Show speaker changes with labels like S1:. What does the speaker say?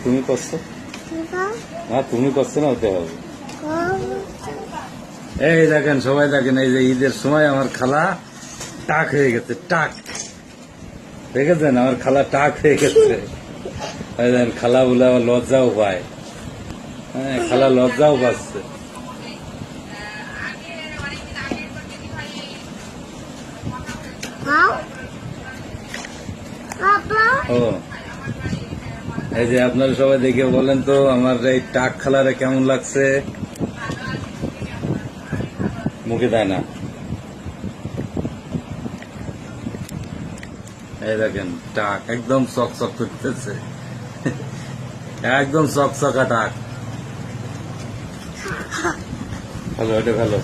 S1: তুমি করছো না, তুমি করছো না, হতে হবে। এই দেখেন, সবাই দেখেন, এই যে ঈদের সময় আমার খালা টাক হয়ে গেছে, টাক দেখেছেন, আমার খালা টাক হয়ে গেছে। খালা বলে আবার লজ্জাও পায়। হ্যাঁ, খালা লজ্জাও পাচ্ছে। ও, এই যে আপনারা সবাই দেখে বলেন তো আমার এই টাক খালারে কেমন লাগছে। মুখে দেয় না। এই দেখেন, টাক একদম চকচক করতেছে, একদম চকচকা টাক। ভালো, এটা ভালো।